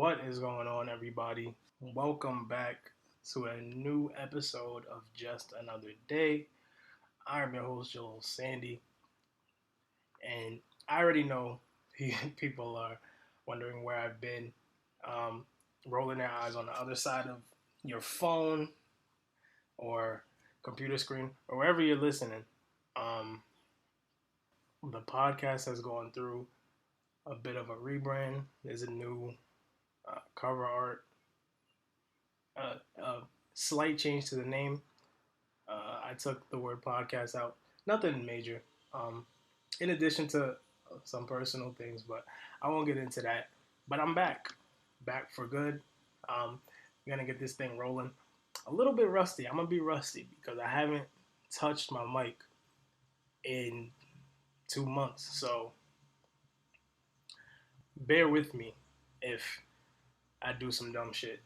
What is going on, everybody? Welcome back to a new episode of Just Another Day. I'm your host, Jalaal Sandy, and I already know people are wondering where I've been, um, rolling their eyes on the other side of your phone or computer screen or wherever you're listening. Um, the podcast has gone through a bit of a rebrand. There's a new cover art, a slight change to the name. I took the word podcast out. Nothing major. Um, in addition to some personal things, but I won't get into that. But I'm back for good. I'm gonna get this thing rolling. A little bit rusty. I'm gonna be rusty because I haven't touched my mic in 2 months. So bear with me if I do some dumb shit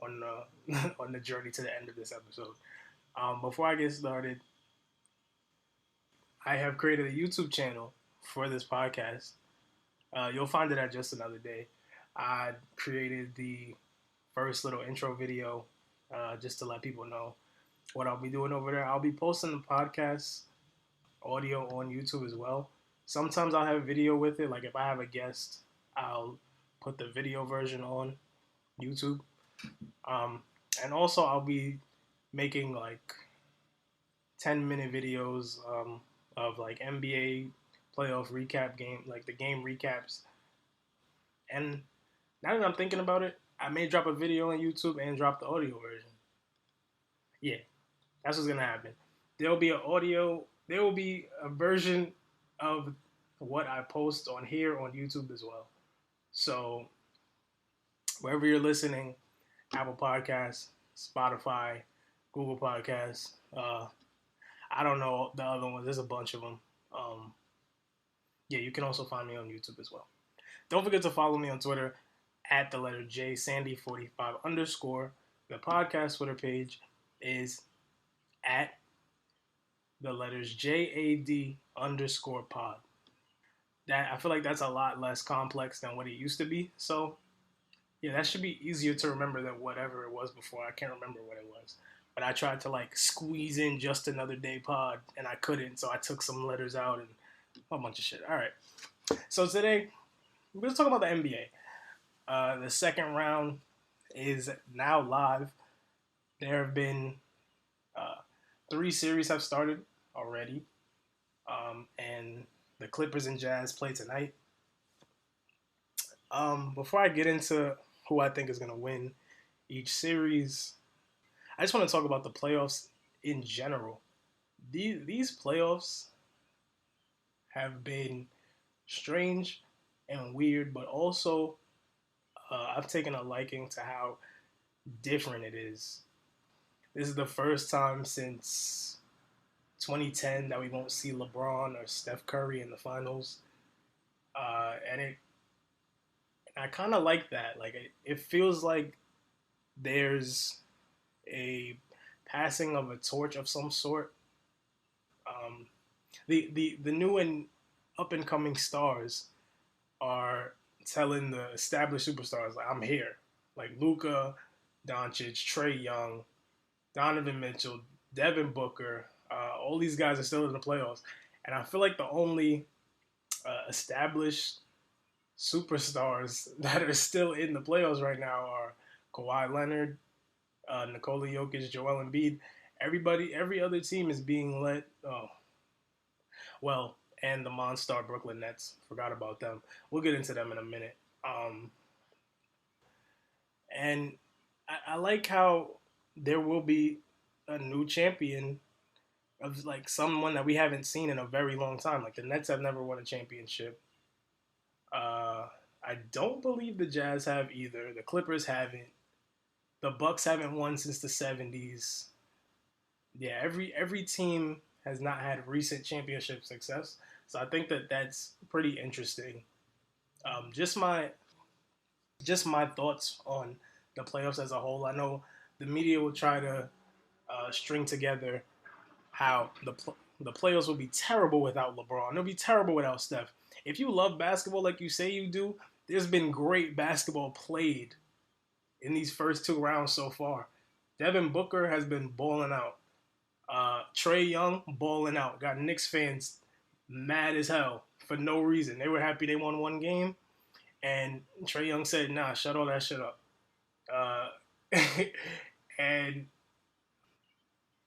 on the on the journey to the end of this episode. Before I get started, I have created a YouTube channel for this podcast. You'll find it at Just Another Day. I created the first little intro video just to let people know what I'll be doing over there. I'll be posting the podcast audio on YouTube as well. Sometimes I'll have video with it. Like if I have a guest, I'll put the video version on YouTube. And also I'll be making like 10-minute videos of like NBA playoff recap game, like the game recaps. And now that I'm thinking about it, I may drop a video on YouTube and drop the audio version. Yeah, that's what's gonna happen. There'll be an audio. There will be a version of what I post on here on YouTube as well. So wherever you're listening, Apple Podcasts, Spotify, Google Podcasts. I don't know the other ones. There's a bunch of them. Yeah, you can also find me on YouTube as well. Don't forget to follow me on Twitter at the letter J Sandy45 _ The podcast Twitter page is at the letters JAD _ pod. That I feel like that's a lot less complex than what it used to be. So yeah, that should be easier to remember than whatever it was before. I can't remember what it was. But I tried to like squeeze in Just Another Day pod and I couldn't, so I took some letters out and a bunch of shit. All right. So today we're going to talk about the NBA. The second round is now live. There have been 3 series have started already. And the Clippers and Jazz play tonight. Before I get into who I think is going to win each series, I just want to talk about the playoffs in general. These playoffs have been strange and weird, but also I've taken a liking to how different it is. This is the first time since 2010 that we won't see LeBron or Steph Curry in the finals, and I kind of like that. Like it feels like there's a passing of a torch of some sort. The new and up and coming stars are telling the established superstars like I'm here, like Luka, Doncic, Trae Young, Donovan Mitchell, Devin Booker. All these guys are still in the playoffs, and I feel like the only established superstars that are still in the playoffs right now are Kawhi Leonard, Nikola Jokic, Joel Embiid. Every other team is being let. Oh, well, and the Monster Brooklyn Nets. Forgot about them. We'll get into them in a minute. And I like how there will be a new champion of like someone that we haven't seen in a very long time. Like the Nets have never won a championship. I don't believe the Jazz have either. The Clippers haven't. The Bucks haven't won since the 70s. Yeah, every team has not had recent championship success. So I think that that's pretty interesting. Just my thoughts on the playoffs as a whole. I know the media will try to string together how the playoffs will be terrible without LeBron. It'll be terrible without Steph. If you love basketball like you say you do, there's been great basketball played in these first two rounds so far. Devin Booker has been balling out. Trae Young balling out. Got Knicks fans mad as hell for no reason. They were happy they won one game, and Trae Young said, "Nah, shut all that shit up." Uh, and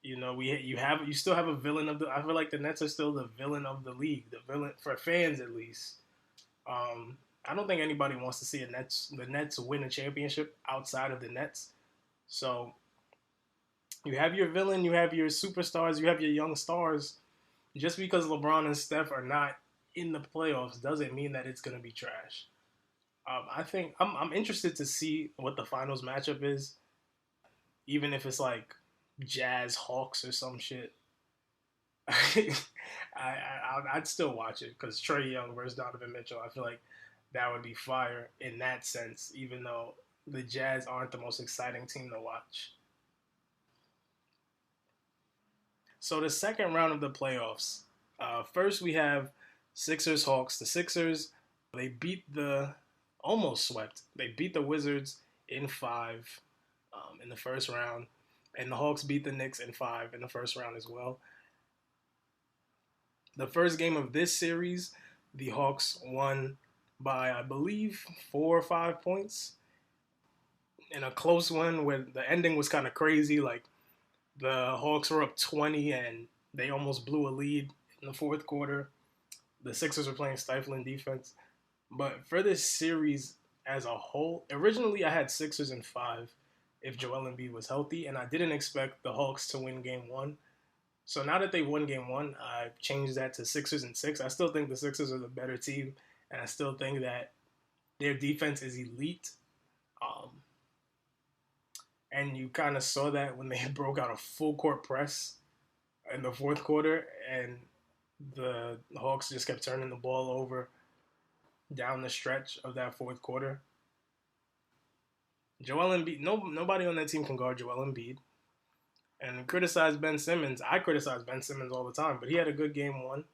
you still have a villain of the. I feel like the Nets are still the villain of the league, the villain for fans at least. I don't think anybody wants to see the Nets win a championship outside of the Nets. So you have your villain, you have your superstars, you have your young stars. Just because LeBron and Steph are not in the playoffs doesn't mean that it's going to be trash. I think I'm interested to see what the finals matchup is, even if it's like Jazz Hawks or some shit. I'd still watch it because Trae Young versus Donovan Mitchell. I feel like that would be fire in that sense, even though the Jazz aren't the most exciting team to watch. So the second round of the playoffs. First we have Sixers Hawks. The Sixers they beat the almost swept. They beat the Wizards in five in the first round, and the Hawks beat the Knicks in five in the first round as well. The first game of this series, the Hawks won by I believe 4 or 5 points in a close one where the ending was kind of crazy. Like the Hawks were up 20 and they almost blew a lead in the fourth quarter. The Sixers were playing stifling defense. But for this series as a whole, originally I had Sixers in five if Joel Embiid was healthy, and I didn't expect the Hawks to win game one. So now that they won game one, I've changed that to Sixers in six. I still think the Sixers are the better team, and I still think that their defense is elite. Um, and you kind of saw that when they broke out a full court press in the fourth quarter, and the Hawks just kept turning the ball over down the stretch of that fourth quarter. Joel Embiid, nobody on that team can guard Joel Embiid. And criticize Ben Simmons. I criticize Ben Simmons all the time, but he had a good game one,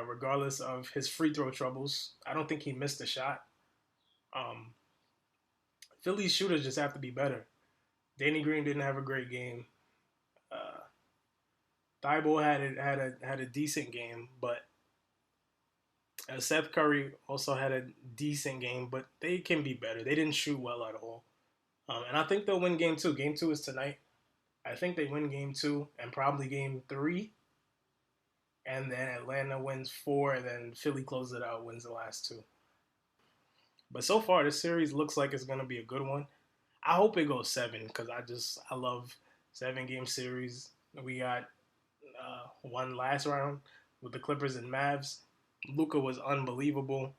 regardless of his free throw troubles. I don't think he missed a shot. Um, Philly's shooters just have to be better. Danny Green didn't have a great game. Uh, Thibault had a decent game, but Seth Curry also had a decent game, but they can be better. They didn't shoot well at all, and I think they'll win game two. Game two is tonight. I think they win game two and probably game three, and then Atlanta wins four, and then Philly closes it out, wins the last two. But so far, this series looks like it's gonna be a good one. I hope it goes seven because I love 7 game series. We got one last round with the Clippers and Mavs. Luka was unbelievable,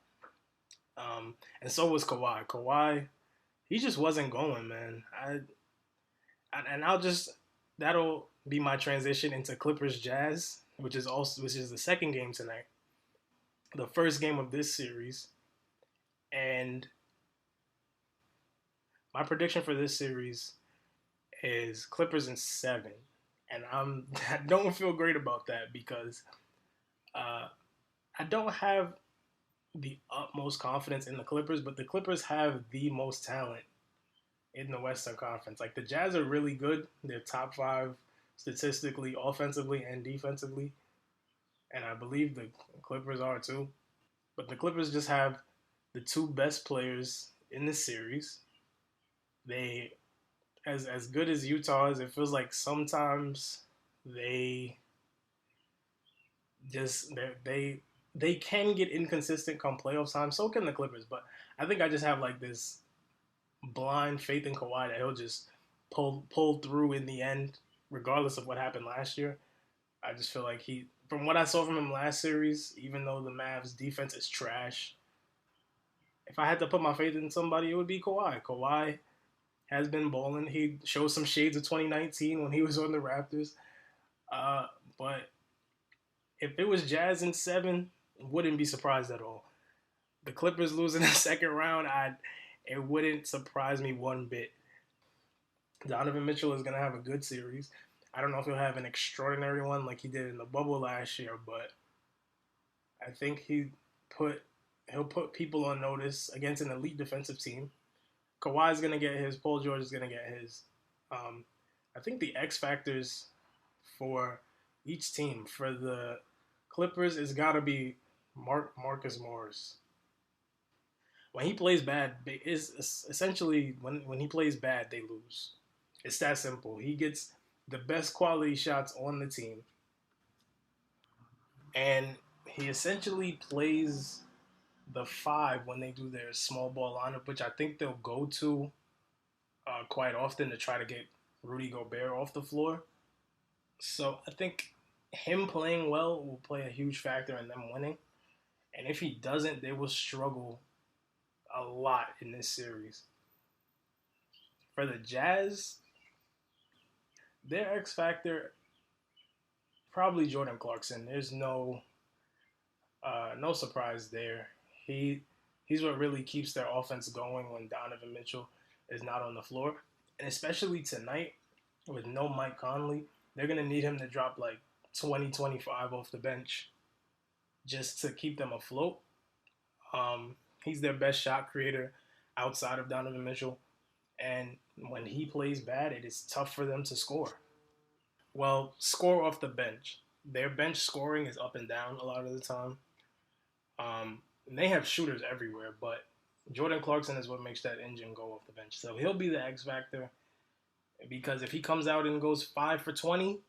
and so was Kawhi. Kawhi, he just wasn't going, man. And that'll be my transition into Clippers Jazz, which is the second game tonight, the first game of this series, and my prediction for this series is Clippers in 7, and I don't feel great about that because I don't have the utmost confidence in the Clippers, but the Clippers have the most talent in the Western Conference. Like the Jazz are really good. They're top 5 statistically, offensively, and defensively. And I believe the Clippers are too. But the Clippers just have the 2 best players in the series. They as good as Utah is, it feels like sometimes they just they can get inconsistent come playoff time. So can the Clippers, but I think I just have like this blind faith in Kawhi that he'll just pull through in the end, regardless of what happened last year. I just feel like from what I saw from him last series, even though the Mavs defense is trash, if I had to put my faith in somebody, it would be Kawhi. Kawhi has been balling. He showed some shades of 2019 when he was on the Raptors. But if it was Jazz in 7, wouldn't be surprised at all. The Clippers losing the second round, it wouldn't surprise me one bit. Donovan Mitchell is going to have a good series. I don't know if he'll have an extraordinary one like he did in the bubble last year, but I think he'll put people on notice against an elite defensive team. Kawhi's gonna get his. Paul George is gonna get his. Um, I think the X factors for each team for the Clippers is got to be Marcus Morris. When he plays bad, is essentially when he plays bad, they lose. It's that simple. He gets the best quality shots on the team, and he essentially plays the five when they do their small ball lineup, which I think they'll go to quite often to try to get Rudy Gobert off the floor. So I think him playing well will play a huge factor in them winning. And if he doesn't, they will struggle a lot in this series. For the Jazz, their X factor probably Jordan Clarkson. There's no surprise there. He he's what really keeps their offense going when Donovan Mitchell is not on the floor, and especially tonight with no Mike Conley, they're gonna need him to drop like 20, 25 off the bench just to keep them afloat. He's their best shot creator outside of Donovan Mitchell, and when he plays bad, it is tough for them to score. Well, score off the bench. Their bench scoring is up and down a lot of the time. They have shooters everywhere, but Jordan Clarkson is what makes that engine go off the bench. So he'll be the X factor because if he comes out and goes 5 for 20,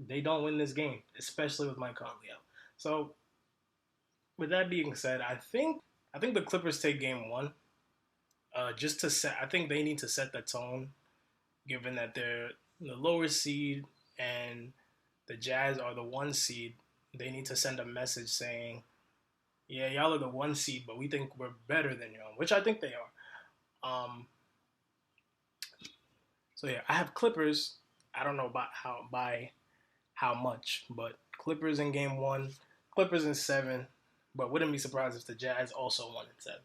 they don't win this game, especially with Mike Conley out. So with that being said, I think the Clippers take game one. Just to set, I think they need to set the tone, given that they're the lower seed and the Jazz are the one seed. They need to send a message saying, "Yeah, y'all are the one seed, but we think we're better than y'all," which I think they are. So yeah, I have Clippers. I don't know about how much, but Clippers in game one, Clippers in seven. But wouldn't be surprised if the Jazz also won in seven.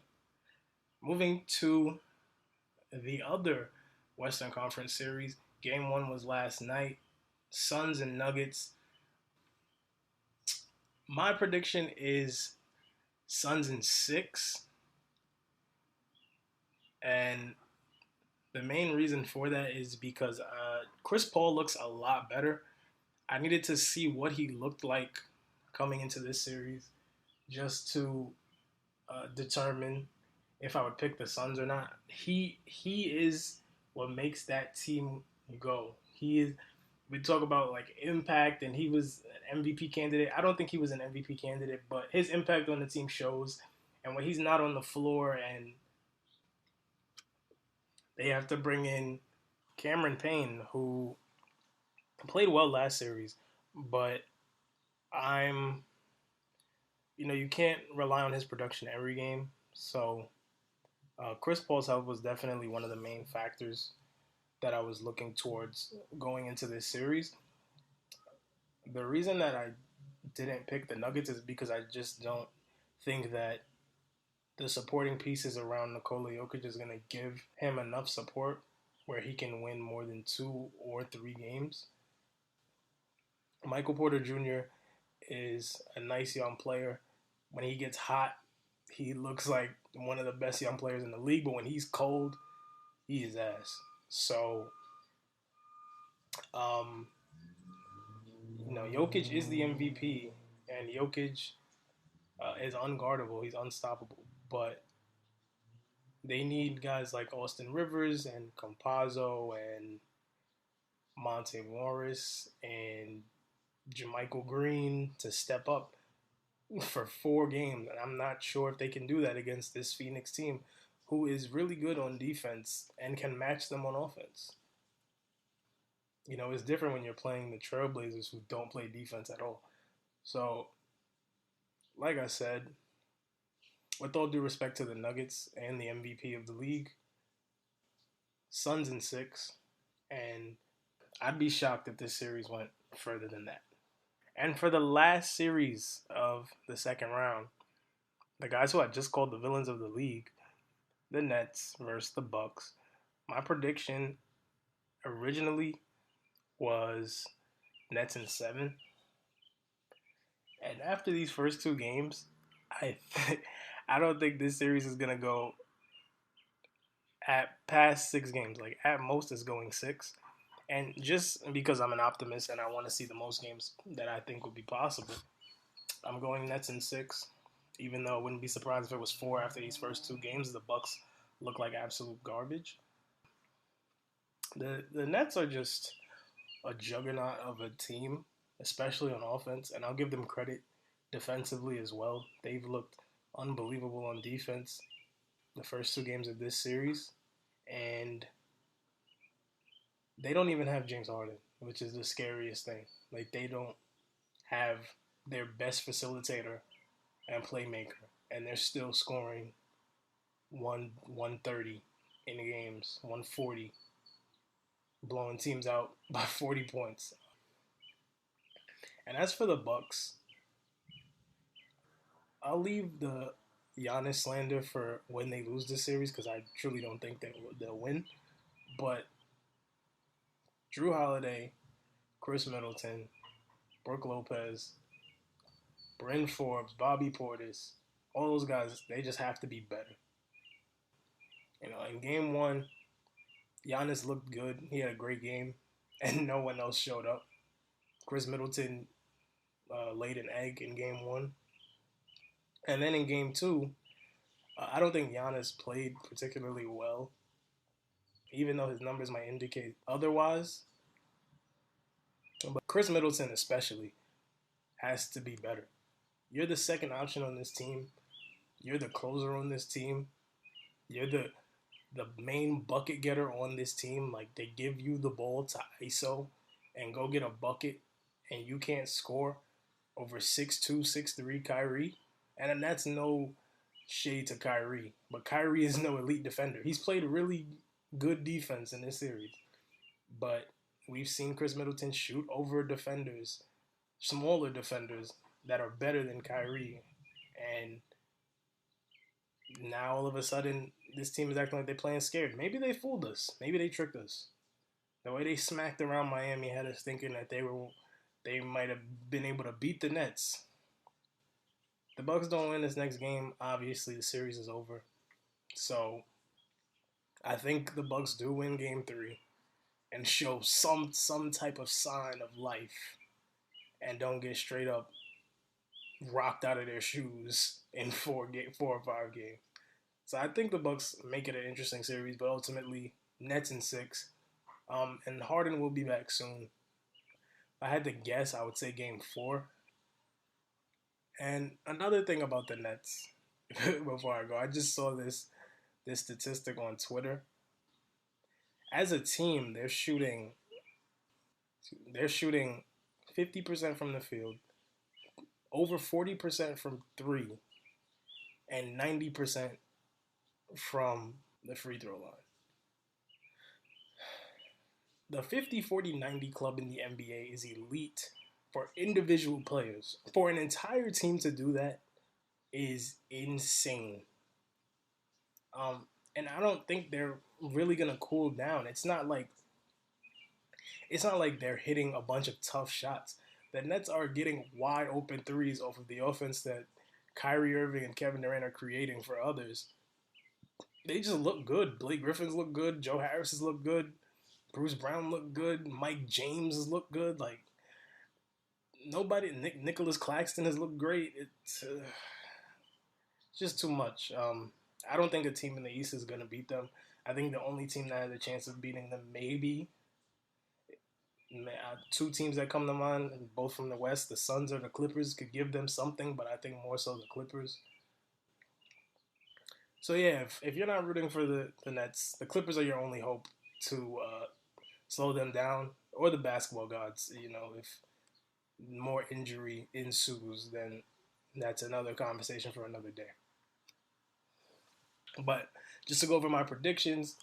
Moving to the other Western Conference series, game one was last night. Suns and Nuggets. My prediction is Suns in six. And the main reason for that is because Chris Paul looks a lot better. I needed to see what he looked like coming into this series just to determine if I would pick the Suns or not. He is what makes that team go. He is. We talk about like impact, and he was an MVP candidate. I don't think he was an MVP candidate, but his impact on the team shows. And when he's not on the floor, and they have to bring in Cameron Payne, who played well last series, but I'm, you can't rely on his production every game. So Chris Paul's health was definitely one of the main factors that I was looking towards going into this series. The reason that I didn't pick the Nuggets is because I just don't think that the supporting pieces around Nikola Jokic is going to give him enough support where he can win more than 2 or 3 games. Michael Porter Jr. is a nice young player. When he gets hot, he looks like one of the best young players in the league, but when he's cold, he is ass. So, um, Jokic is the MVP, and Jokic is unguardable. He's unstoppable. But they need guys like Austin Rivers and Campazzo and Monte Morris and JaMychal Green to step up for 4 games. And I'm not sure if they can do that against this Phoenix team who is really good on defense and can match them on offense. It's different when you're playing the Trailblazers who don't play defense at all. So, like I said, with all due respect to the Nuggets and the MVP of the league, Suns in six, and I'd be shocked if this series went further than that. And for the last series of the second round, the guys who I just called the villains of the league, the Nets versus the Bucks. My prediction originally was Nets in seven. And after these first 2 games, I don't think this series is gonna go at past 6 games. Like at most, it's going six. And just because I'm an optimist and I want to see the most games that I think would be possible, I'm going Nets in six. Even though I wouldn't be surprised if it was four after these first 2 games. The Bucks look like absolute garbage. The Nets are just a juggernaut of a team, especially on offense, and I'll give them credit defensively as well. They've looked unbelievable on defense the first 2 games of this series, and they don't even have James Harden, which is the scariest thing. Like they don't have their best facilitator and playmaker, and they're still scoring 130 in the games, 140, blowing teams out by 40 points. And as for the Bucks, I'll leave the Giannis slander for when they lose this series because I truly don't think they'll win. But Drew Holiday, Chris Middleton, Brooke Lopez, Bryn Forbes, Bobby Portis, all those guys, they just have to be better. In game one, Giannis looked good. He had a great game, and no one else showed up. Chris Middleton laid an egg in game one. And then in game two, I don't think Giannis played particularly well, even though his numbers might indicate otherwise. But Chris Middleton especially has to be better. You're the second option on this team. You're the closer on this team. You're the main bucket getter on this team. Like they give you the ball to ISO and go get a bucket, and you can't score over 6'2", 6'3" Kyrie. And then that's no shade to Kyrie, but Kyrie is no elite defender. He's played really good defense in this series, but we've seen Chris Middleton shoot over defenders, smaller defenders that are better than Kyrie, and now all of a sudden this team is acting like they're playing scared. Maybe they fooled us. Maybe they tricked us. The way they smacked around Miami had us thinking that they might have been able to beat the Nets. The Bucks don't win this next game, obviously the series is over. So I think the Bucks do win game 3 and show some type of sign of life and don't get straight up rocked out of their shoes in 4 or 5 games. So I think the Bucks make it an interesting series, but ultimately Nets in 6. And Harden will be back soon. If I had to guess, I would say game 4. And another thing about the Nets, before I go, I just saw this statistic on Twitter. As a team, they're shooting 50% from the field, over 40% from 3, and 90% from the free throw line. The 50-40-90 club in the NBA is elite for individual players. For an entire team to do that is insane. And I don't think they're really gonna cool down. It's not like they're hitting a bunch of tough shots. The Nets are getting wide open threes off of the offense that Kyrie Irving and Kevin Durant are creating for others. They just look good. Blake Griffin's look good. Joe Harris has looked good. Bruce Brown looked good. Mike James has looked good. Like nobody. Nicholas Claxton has looked great. It's just too much. I don't think a team in the East is gonna beat them. I think the only team that has a chance of beating them maybe 2 teams that come to mind, both from the West, the Suns or the Clippers, could give them something, but I think more so the Clippers. So yeah, if you're not rooting for the Nets, the Clippers are your only hope to slow them down, or the basketball gods. If more injury ensues, then that's another conversation for another day. But just to go over my predictions,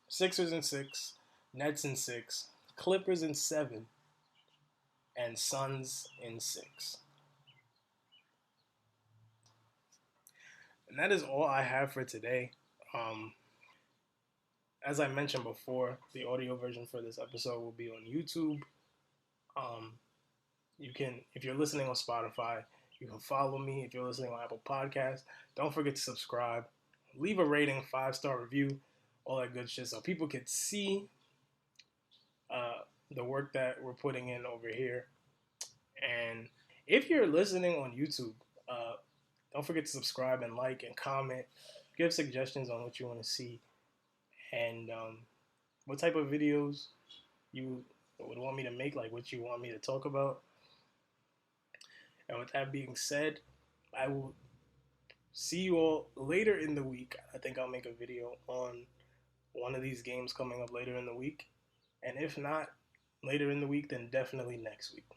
Sixers in 6, Nets in 6, Clippers in 7, and Suns in 6. And that is all I have for today. As I mentioned before, the audio version for this episode will be on YouTube. You can, if you're listening on Spotify, you can follow me. If you're listening on Apple Podcasts, don't forget to subscribe. Leave a rating, 5-star review. all that good shit, so people could see the work that we're putting in over here. And if you're listening on YouTube, don't forget to subscribe and like and comment. Give suggestions on what you want to see and what type of videos you would want me to make, like what you want me to talk about. And with that being said, I will see you all later in the week. I think I'll make a video on one of these games coming up later in the week. And if not later in the week, then definitely next week.